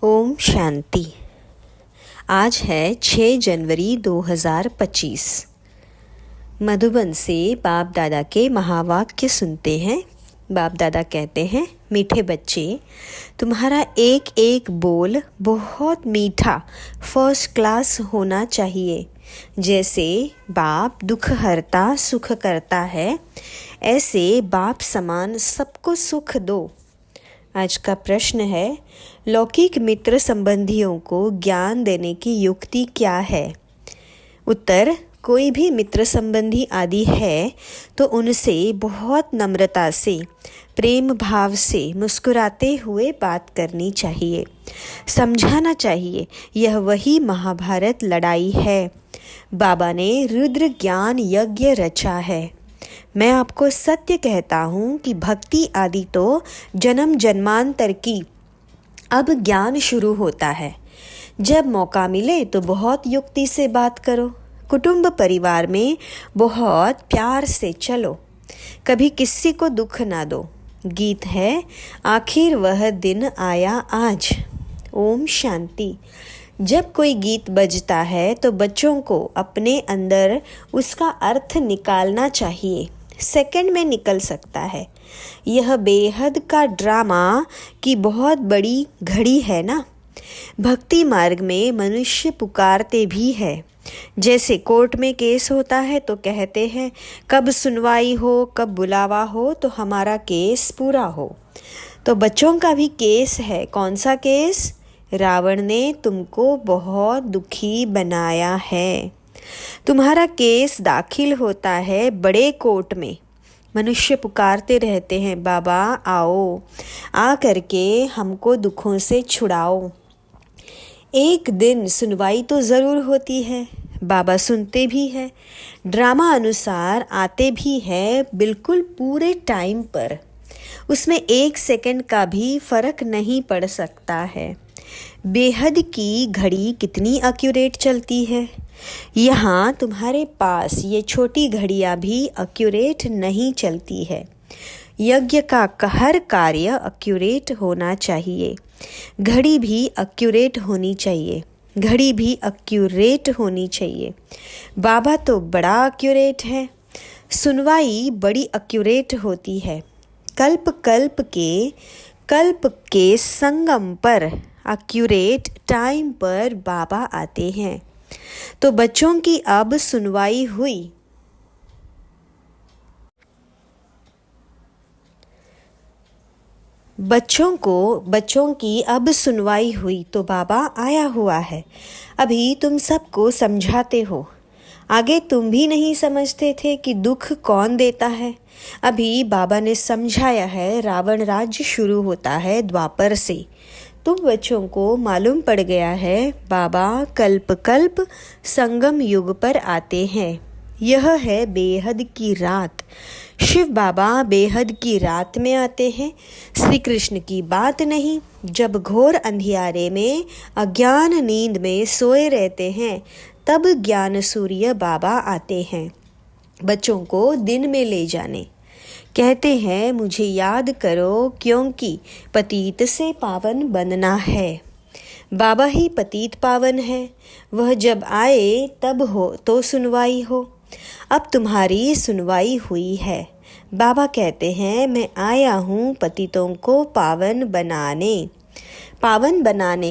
ओम शांति। आज है 6 जनवरी 2025। मधुबन से बाप दादा के महावाक्य सुनते हैं। बाप दादा कहते हैं, मीठे बच्चे, तुम्हारा एक एक बोल बहुत मीठा फर्स्ट क्लास होना चाहिए। जैसे बाप दुख हरता सुख करता है, ऐसे बाप समान सबको सुख दो। आज का प्रश्न है, लौकिक मित्र संबंधियों को ज्ञान देने की युक्ति क्या है? उत्तर, कोई भी मित्र संबंधी आदि है तो उनसे बहुत नम्रता से, प्रेम भाव से मुस्कुराते हुए बात करनी चाहिए। समझाना चाहिए यह वही महाभारत लड़ाई है। बाबा ने रुद्र ज्ञान यज्ञ रचा है। मैं आपको सत्य कहता हूँ कि भक्ति आदि तो जन्म जन्मांतर की अब ज्ञान शुरू होता है। जब मौका मिले तो बहुत युक्ति से बात करो। कुटुंब परिवार में बहुत प्यार से चलो। कभी किसी को दुख ना दो। गीत है, आखिर वह दिन आया आज। ओम शांति। जब कोई गीत बजता है तो बच्चों को अपने अंदर उसका अर्थ निकालना चाहिए। सेकंड में निकल सकता है। यह बेहद का ड्रामा की बहुत बड़ी घड़ी है ना। भक्ति मार्ग में मनुष्य पुकारते भी है। जैसे कोर्ट में केस होता है तो कहते हैं, कब सुनवाई हो, कब बुलावा हो तो हमारा केस पूरा हो। तो बच्चों का भी केस है। कौन सा केस? रावण ने तुमको बहुत दुखी बनाया है। तुम्हारा केस दाखिल होता है बड़े कोर्ट में। मनुष्य पुकारते रहते हैं, बाबा आओ, आ करके हमको दुखों से छुड़ाओ। एक दिन सुनवाई तो ज़रूर होती है। बाबा सुनते भी है, ड्रामा अनुसार आते भी है, बिल्कुल पूरे टाइम पर। उसमें 1 सेकंड का भी फर्क नहीं पड़ सकता है। बेहद की घड़ी कितनी एक्यूरेट चलती है। यहाँ तुम्हारे पास ये छोटी घड़ियाँ भी एक्यूरेट नहीं चलती है। यज्ञ का हर कार्य एक्यूरेट होना चाहिए। घड़ी भी एक्यूरेट होनी चाहिए। घड़ी भी एक्यूरेट होनी चाहिए। बाबा तो बड़ा एक्यूरेट है। सुनवाई बड़ी एक्यूरेट होती है। कल्प के संगम पर एक्यूरेट टाइम पर बाबा आते हैं। तो बच्चों की अब सुनवाई हुई। बच्चों की अब सुनवाई हुई तो बाबा आया हुआ है। अभी तुम सबको समझाते हो। आगे तुम भी नहीं समझते थे कि दुख कौन देता है। अभी बाबा ने समझाया है, रावण राज्य शुरू होता है द्वापर से। तुम बच्चों को मालूम पड़ गया है, बाबा कल्प कल्प संगम युग पर आते हैं। यह है बेहद की रात। शिव बाबा बेहद की रात में आते हैं। श्री कृष्ण की बात नहीं। जब घोर अंधियारे में अज्ञान नींद में सोए रहते हैं तब ज्ञान सूर्य बाबा आते हैं बच्चों को दिन में ले जाने। कहते हैं, मुझे याद करो क्योंकि पतित से पावन बनना है। बाबा ही पतित पावन है। वह जब आए तब हो तो सुनवाई हो। अब तुम्हारी सुनवाई हुई है। बाबा कहते हैं, मैं आया हूँ पतितों को पावन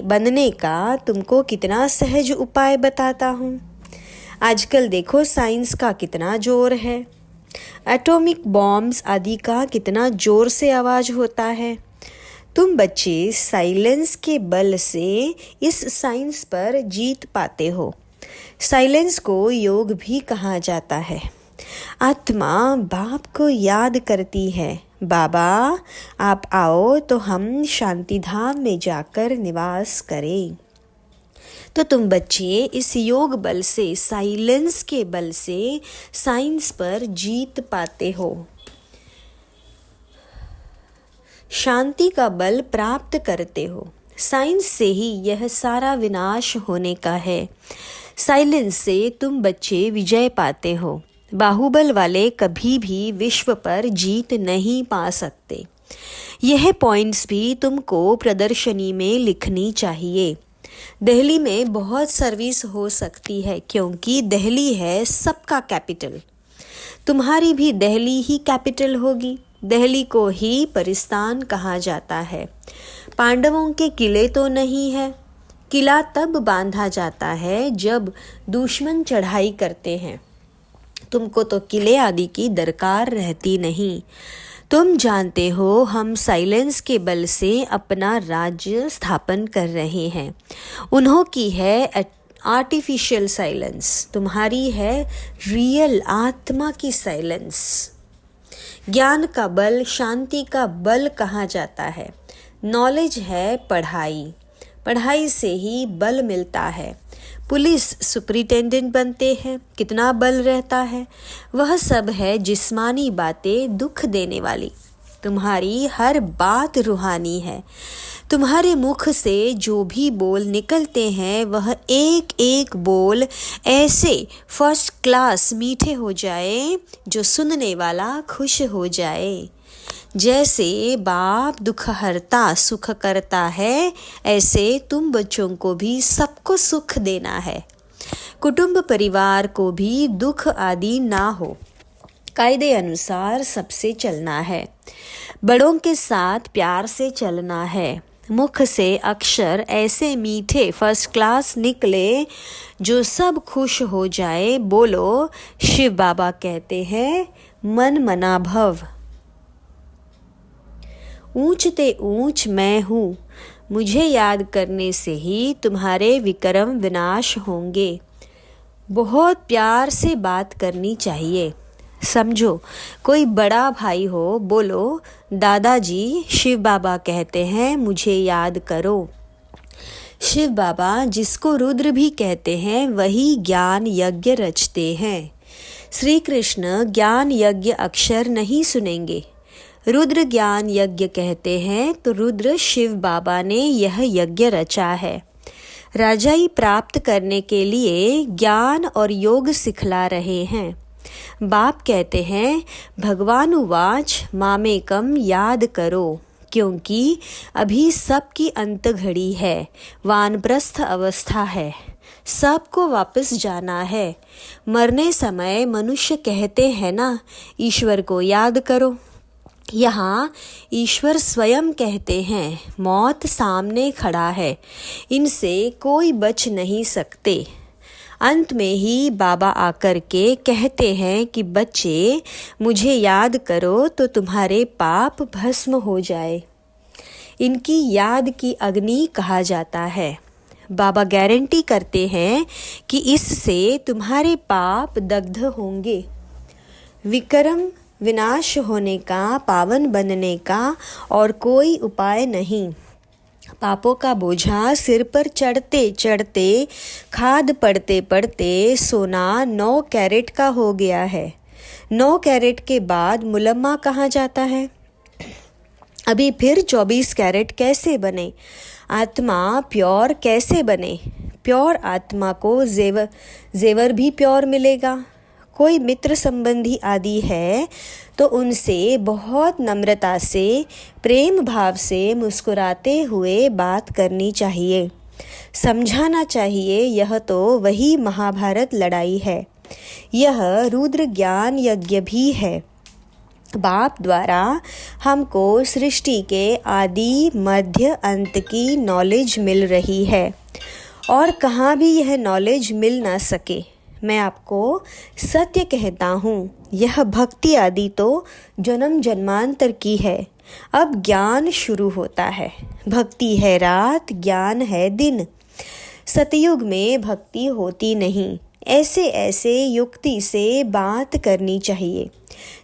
बनने का तुमको कितना सहज उपाय बताता हूँ। आजकल देखो साइंस का कितना जोर है। एटॉमिक बॉम्ब्स आदि का कितना जोर से आवाज होता है। तुम बच्चे साइलेंस के बल से इस साइंस पर जीत पाते हो। साइलेंस को योग भी कहा जाता है। आत्मा बाप को याद करती है, बाबा आप आओ तो हम शांति धाम में जाकर निवास करें। तो तुम बच्चे इस योग बल से, साइलेंस के बल से साइंस पर जीत पाते हो। शांति का बल प्राप्त करते हो। साइंस से ही यह सारा विनाश होने का है। साइलेंस से तुम बच्चे विजय पाते हो। बाहुबल वाले कभी भी विश्व पर जीत नहीं पा सकते। यह पॉइंट्स भी तुमको प्रदर्शनी में लिखनी चाहिए। दिल्ली में बहुत सर्विस हो सकती है क्योंकि दिल्ली है सबका कैपिटल। तुम्हारी भी दिल्ली ही कैपिटल होगी। दिल्ली को ही परिस्तान कहा जाता है। पांडवों के किले तो नहीं है। किला तब बांधा जाता है जब दुश्मन चढ़ाई करते हैं। तुमको तो किले आदि की दरकार रहती नहीं। तुम जानते हो हम साइलेंस के बल से अपना राज्य स्थापन कर रहे हैं। उन्हों की है आर्टिफिशियल साइलेंस, तुम्हारी है रियल आत्मा की साइलेंस। ज्ञान का बल शांति का बल कहा जाता है। नॉलेज है पढ़ाई, पढ़ाई से ही बल मिलता है। पुलिस सुपरिटेंडेंट बनते हैं, कितना बल रहता है। वह सब है जिस्मानी बातें दुख देने वाली। तुम्हारी हर बात रूहानी है। तुम्हारे मुख से जो भी बोल निकलते हैं वह एक एक बोल ऐसे फर्स्ट क्लास मीठे हो जाए जो सुनने वाला खुश हो जाए। जैसे बाप दुख हरता सुख करता है, ऐसे तुम बच्चों को भी सबको सुख देना है। कुटुंब परिवार को भी दुख आदि ना हो। कायदे अनुसार सबसे चलना है। बड़ों के साथ प्यार से चलना है। मुख से अक्षर ऐसे मीठे फर्स्ट क्लास निकले जो सब खुश हो जाए। बोलो शिव बाबा कहते हैं मन मना भव। ऊंच ते ऊंच मैं हूँ, मुझे याद करने से ही तुम्हारे विक्रम विनाश होंगे। बहुत प्यार से बात करनी चाहिए। समझो कोई बड़ा भाई हो, बोलो दादाजी शिव बाबा कहते हैं मुझे याद करो। शिव बाबा जिसको रुद्र भी कहते हैं वही ज्ञान यज्ञ रचते हैं। श्री कृष्ण ज्ञान यज्ञ अक्षर नहीं सुनेंगे। रुद्र ज्ञान यज्ञ कहते हैं तो रुद्र शिव बाबा ने यह यज्ञ रचा है। राजाई प्राप्त करने के लिए ज्ञान और योग सिखला रहे हैं। बाप कहते हैं भगवान उवाच मामेकम याद करो, क्योंकि अभी सबकी अंत घड़ी है, वानप्रस्थ अवस्था है, सबको वापस जाना है। मरने समय मनुष्य कहते हैं ना ईश्वर को याद करो। यहाँ ईश्वर स्वयं कहते हैं मौत सामने खड़ा है, इनसे कोई बच नहीं सकते। अंत में ही बाबा आकर के कहते हैं कि बच्चे मुझे याद करो तो तुम्हारे पाप भस्म हो जाए। इनकी याद की अग्नि कहा जाता है। बाबा गारंटी करते हैं कि इससे तुम्हारे पाप दग्ध होंगे। विक्रम विनाश होने का, पावन बनने का और कोई उपाय नहीं। पापों का बोझा सिर पर चढ़ते चढ़ते, खाद पड़ते पड़ते सोना 9 कैरेट का हो गया है। 9 कैरेट के बाद मुलम्मा कहाँ जाता है? अभी फिर 24 कैरेट कैसे बने? आत्मा प्योर कैसे बने? प्योर आत्मा को जेवर भी प्योर मिलेगा। कोई मित्र संबंधी आदि है तो उनसे बहुत नम्रता से, प्रेम भाव से मुस्कुराते हुए बात करनी चाहिए। समझाना चाहिए यह तो वही महाभारत लड़ाई है। यह रुद्र ज्ञान यज्ञ भी है। बाप द्वारा हमको सृष्टि के आदि मध्य अंत की नॉलेज मिल रही है और कहाँ भी यह नॉलेज मिल ना सके। मैं आपको सत्य कहता हूँ, यह भक्ति आदि तो जन्म जन्मांतर की है। अब ज्ञान शुरू होता है। भक्ति है रात, ज्ञान है दिन। सतयुग में भक्ति होती नहीं। ऐसे ऐसे युक्ति से बात करनी चाहिए।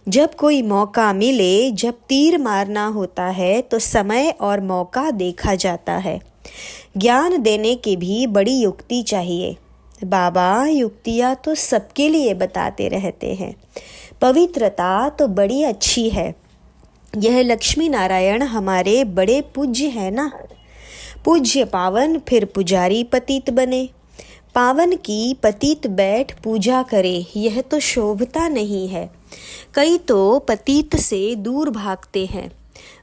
जब कोई मौका मिले, जब तीर मारना होता है तो समय और मौका देखा जाता है। ज्ञान देने की भी बड़ी युक्ति चाहिए। बाबा युक्तियाँ तो सबके लिए बताते रहते हैं। पवित्रता तो बड़ी अच्छी है। यह लक्ष्मी नारायण हमारे बड़े पूज्य है ना। पूज्य पावन फिर पुजारी पतित बने। पावन की पतित बैठ पूजा करे, यह तो शोभता नहीं है। कई तो पतित से दूर भागते हैं।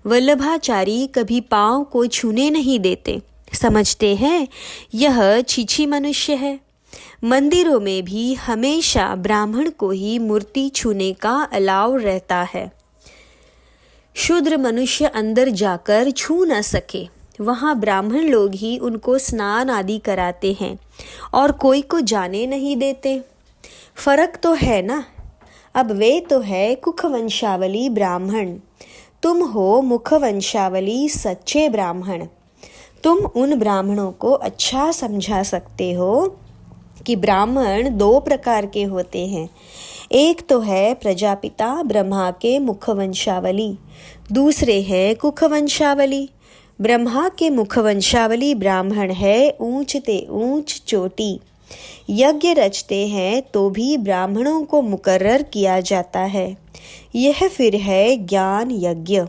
वल्लभाचारी कभी पाँव को छूने नहीं देते, समझते हैं यह छीछी मनुष्य है। मंदिरों में भी हमेशा ब्राह्मण को ही मूर्ति छूने का अलाव रहता है। शूद्र मनुष्य अंदर जाकर छू न सके, वहाँ ब्राह्मण लोग ही उनको स्नान आदि कराते हैं और कोई को जाने नहीं देते। फर्क तो है ना। अब वे तो है कुखवंशावली ब्राह्मण, तुम हो मुखवंशावली सच्चे ब्राह्मण। तुम उन ब्राह्मणों को अच्छा समझा सकते हो कि ब्राह्मण दो प्रकार के होते हैं। एक तो है प्रजापिता ब्रह्मा के मुखवंशावली, दूसरे है कुखवंशावली। ब्रह्मा के मुखवंशावली ब्राह्मण है ऊंचते ऊंच चोटी। यज्ञ रचते हैं तो भी ब्राह्मणों को मुकर्रर किया जाता है। यह फिर है ज्ञान यज्ञ।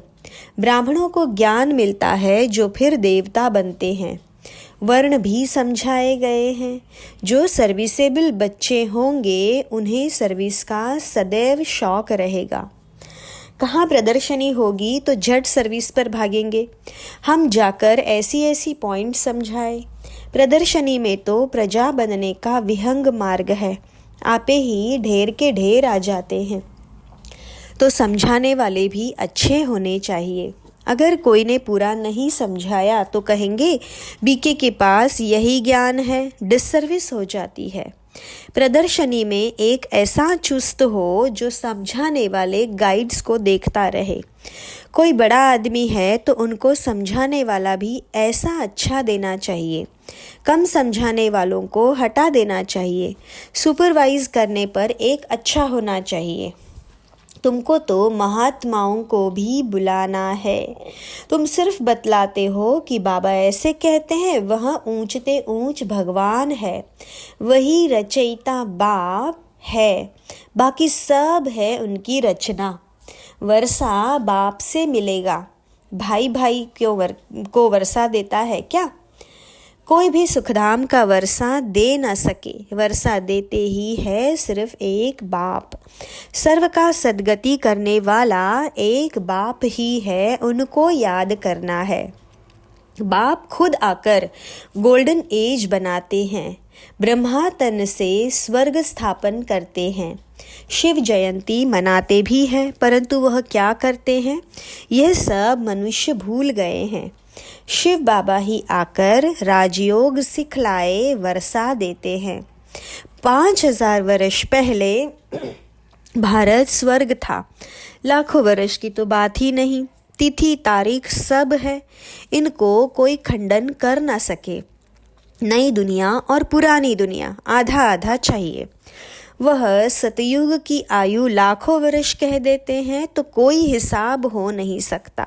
ब्राह्मणों को ज्ञान मिलता है जो फिर देवता बनते हैं। वर्ण भी समझाए गए हैं। जो सर्विसेबल बच्चे होंगे उन्हें सर्विस का सदैव शौक रहेगा। कहाँ प्रदर्शनी होगी तो झट सर्विस पर भागेंगे। हम जाकर ऐसी ऐसी पॉइंट समझाए। प्रदर्शनी में तो प्रजा बनने का विहंग मार्ग है, आपे ही ढेर के ढेर आ जाते हैं। तो समझाने वाले भी अच्छे होने चाहिए। अगर कोई ने पूरा नहीं समझाया तो कहेंगे बीके के पास यही ज्ञान है, डिससर्विस हो जाती है। प्रदर्शनी में एक ऐसा चुस्त हो जो समझाने वाले गाइड्स को देखता रहे। कोई बड़ा आदमी है तो उनको समझाने वाला भी ऐसा अच्छा देना चाहिए। कम समझाने वालों को हटा देना चाहिए। सुपरवाइज करने पर एक अच्छा होना चाहिए। तुमको तो महात्माओं को भी बुलाना है। तुम सिर्फ बतलाते हो कि बाबा ऐसे कहते हैं, वह ऊंचते ऊंच भगवान है, वही रचयिता बाप है, बाकी सब है उनकी रचना। वर्षा बाप से मिलेगा। भाई भाई को वर्षा देता है क्या? कोई भी सुखधाम का वर्षा दे न सके। वर्षा देते ही है सिर्फ एक बाप। सर्व का सद्गति करने वाला एक बाप ही है, उनको याद करना है। बाप खुद आकर गोल्डन एज बनाते हैं। ब्रह्मा तन से स्वर्ग स्थापन करते हैं। शिव जयंती मनाते भी हैं, परंतु वह क्या करते हैं यह सब मनुष्य भूल गए हैं। शिव बाबा ही आकर राजयोग सिखलाए वर्षा देते हैं। 5000 वर्ष पहले भारत स्वर्ग था। लाखों वर्ष की तो बात ही नहीं। तिथि तारीख सब है, इनको कोई खंडन कर ना सके। नई दुनिया और पुरानी दुनिया आधा आधा चाहिए। वह सतयुग की आयु लाखों वर्ष कह देते हैं तो कोई हिसाब हो नहीं सकता।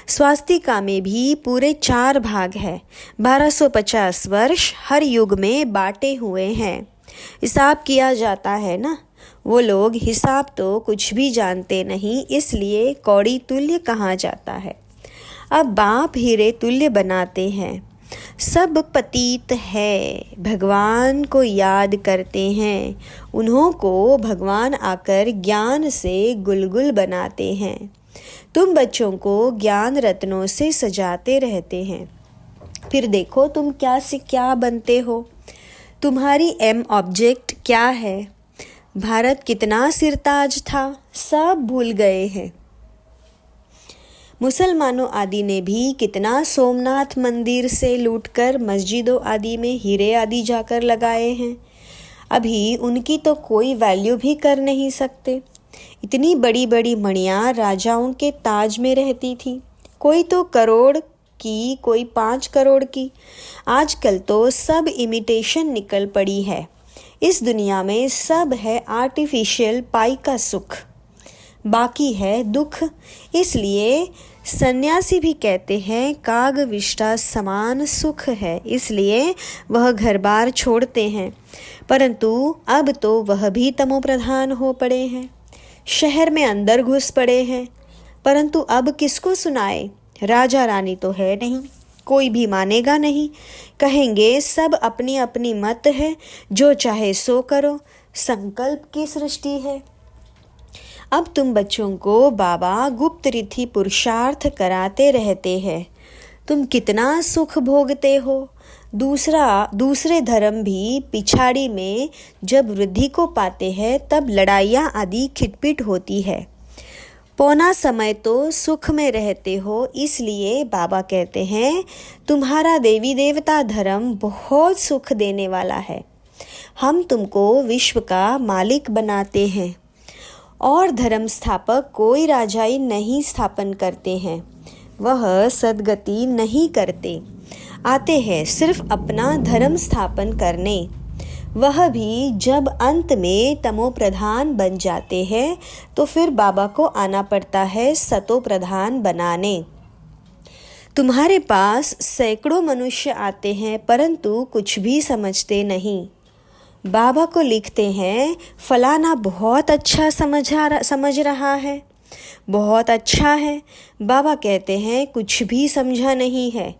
स्वास्तिका में भी पूरे 4 भाग है। 1250 वर्ष हर युग में बांटे हुए हैं। हिसाब किया जाता है ना। वो लोग हिसाब तो कुछ भी जानते नहीं, इसलिए कौड़ी तुल्य कहा जाता है। अब बाप हीरे तुल्य बनाते हैं। सब पतित है, भगवान को याद करते हैं। उन्हों को भगवान आकर ज्ञान से गुलगुल बनाते हैं। तुम बच्चों को ज्ञान रत्नों से सजाते रहते हैं, फिर देखो तुम क्या से क्या बनते हो। तुम्हारी एम ऑब्जेक्ट क्या है? भारत कितना सिरताज था, सब भूल गए हैं। मुसलमानों आदि ने भी कितना सोमनाथ मंदिर से लूटकर मस्जिदों आदि में हीरे आदि जाकर लगाए हैं। अभी उनकी तो कोई वैल्यू भी कर नहीं सकते। इतनी बड़ी बड़ी मणियाँ राजाओं के ताज में रहती थी। कोई तो करोड़ की, कोई 5 करोड़ की। आजकल तो सब इमिटेशन निकल पड़ी है। इस दुनिया में सब है आर्टिफिशियल पाई का सुख, बाकी है दुख। इसलिए सन्यासी भी कहते हैं काग विष्टा समान सुख है, इसलिए वह घर बार छोड़ते हैं। परंतु अब तो वह भी तमोप्रधान हो पड़े हैं। शहर में अंदर घुस पड़े हैं, परंतु अब किसको सुनाए? राजा रानी तो है नहीं, कोई भी मानेगा नहीं। कहेंगे सब अपनी अपनी मत है, जो चाहे सो करो, संकल्प की सृष्टि है। अब तुम बच्चों को बाबा गुप्त रीति पुरुषार्थ कराते रहते हैं। तुम कितना सुख भोगते हो। दूसरे धर्म भी पिछाड़ी में जब वृद्धि को पाते हैं तब लड़ाइयाँ आदि खिटपिट होती है। पौना समय तो सुख में रहते हो, इसलिए बाबा कहते हैं तुम्हारा देवी देवता धर्म बहुत सुख देने वाला है। हम तुमको विश्व का मालिक बनाते हैं और धर्म स्थापक कोई राजाई नहीं स्थापन करते हैं। वह सद्गति नहीं करते, आते हैं सिर्फ अपना धर्म स्थापन करने। वह भी जब अंत में तमो प्रधान बन जाते हैं तो फिर बाबा को आना पड़ता है सतो प्रधान बनाने। तुम्हारे पास सैकड़ों मनुष्य आते हैं परंतु कुछ भी समझते नहीं। बाबा को लिखते हैं फलाना बहुत अच्छा समझ रहा है, बहुत अच्छा है। बाबा कहते हैं कुछ भी समझा नहीं है।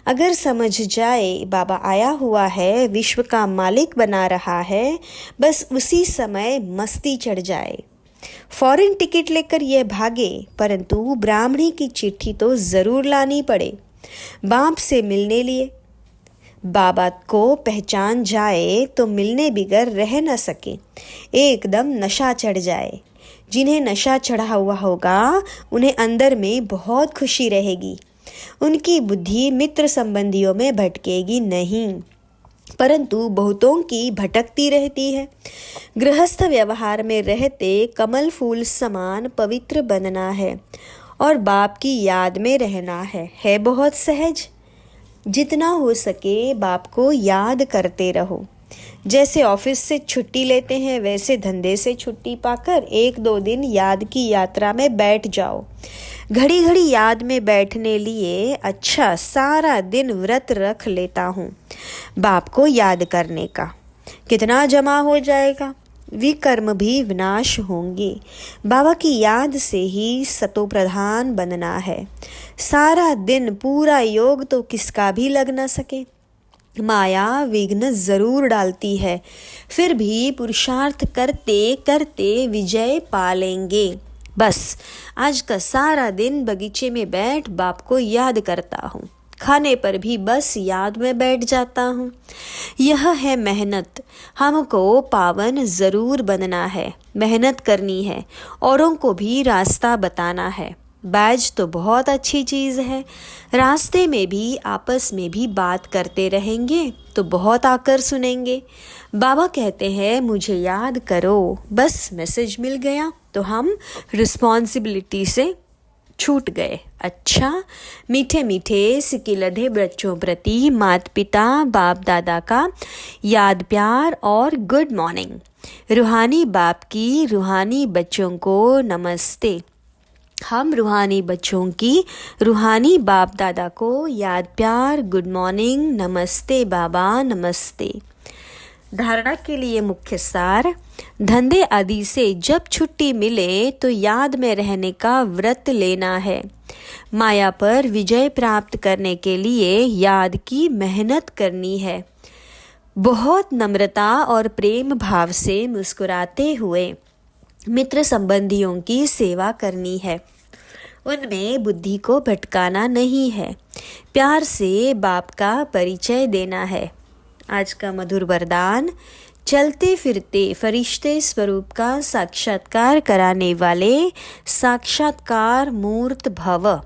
अगर समझ जाए बाबा आया हुआ है, विश्व का मालिक बना रहा है, बस उसी समय मस्ती चढ़ जाए। फॉरेन टिकट लेकर यह भागे, परंतु ब्राह्मणी की चिट्ठी तो ज़रूर लानी पड़े बाप से मिलने लिए। बाबा को पहचान जाए तो मिलने बिगर रह न सके, एकदम नशा चढ़ जाए। जिन्हें नशा चढ़ा हुआ होगा उन्हें अंदर में बहुत खुशी रहेगी। उनकी बुद्धि मित्र संबंधियों में भटकेगी नहीं, परंतु बहुतों की भटकती रहती है। गृहस्थ व्यवहार में रहते कमल फूल समान पवित्र बनना है और बाप की याद में रहना है बहुत सहज। जितना हो सके बाप को याद करते रहो। जैसे ऑफिस से छुट्टी लेते हैं वैसे धंधे से छुट्टी पाकर 1-2 दिन याद की यात्रा में बैठ जाओ। घड़ी घड़ी याद में बैठने लिए अच्छा सारा दिन व्रत रख लेता हूँ बाप को याद करने का। कितना जमा हो जाएगा, विकर्म भी विनाश होंगे। बाबा की याद से ही सतो प्रधान बनना है। सारा दिन पूरा योग तो किसका भी लग न सके। माया विघ्न जरूर डालती है, फिर भी पुरुषार्थ करते करते विजय पा लेंगे। बस आज का सारा दिन बगीचे में बैठ बाप को याद करता हूँ। खाने पर भी बस याद में बैठ जाता हूँ। यह है मेहनत। हमको पावन ज़रूर बनना है, मेहनत करनी है, औरों को भी रास्ता बताना है। बैज तो बहुत अच्छी चीज़ है। रास्ते में भी आपस में भी बात करते रहेंगे तो बहुत आकर सुनेंगे। बाबा कहते हैं मुझे याद करो, बस मैसेज मिल गया तो हम रिस्पॉन्सिबिलिटी से छूट गए। अच्छा, मीठे मीठे सिकिलधे बच्चों प्रति माता पिता बाप दादा का याद प्यार और गुड मॉर्निंग। रूहानी बाप की रूहानी बच्चों को नमस्ते। हम रूहानी बच्चों की रूहानी बाप दादा को याद प्यार गुड मॉर्निंग नमस्ते बाबा नमस्ते। धारणा के लिए मुख्य सार, धंधे आदि से जब छुट्टी मिले तो याद में रहने का व्रत लेना है। माया पर विजय प्राप्त करने के लिए याद की मेहनत करनी है। बहुत नम्रता और प्रेम भाव से मुस्कुराते हुए मित्र संबंधियों की सेवा करनी है। उनमें बुद्धि को भटकाना नहीं है। प्यार से बाप का परिचय देना है। आज का मधुर वरदान, चलते फिरते फरिश्ते स्वरूप का साक्षात्कार कराने वाले साक्षात्कार मूर्त भव।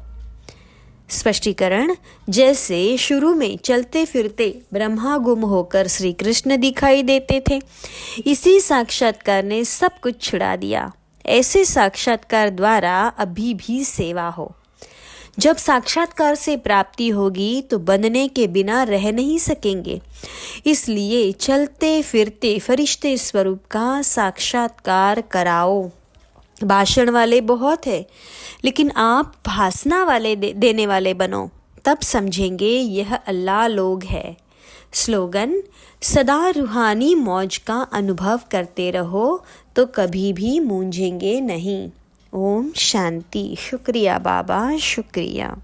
स्पष्टीकरण, जैसे शुरू में चलते फिरते ब्रह्मा गुम होकर श्री कृष्ण दिखाई देते थे, इसी साक्षात्कार ने सब कुछ छुड़ा दिया। ऐसे साक्षात्कार द्वारा अभी भी सेवा हो। जब साक्षात्कार से प्राप्ति होगी तो बनने के बिना रह नहीं सकेंगे। इसलिए चलते फिरते फरिश्ते स्वरूप का साक्षात्कार कराओ। भाषण वाले बहुत है, लेकिन आप भासना वाले देने वाले बनो, तब समझेंगे यह अल्लाह लोग है। स्लोगन, सदा रूहानी मौज का अनुभव करते रहो तो कभी भी मूंझेंगे नहीं। ओम शांति। शुक्रिया बाबा, शुक्रिया।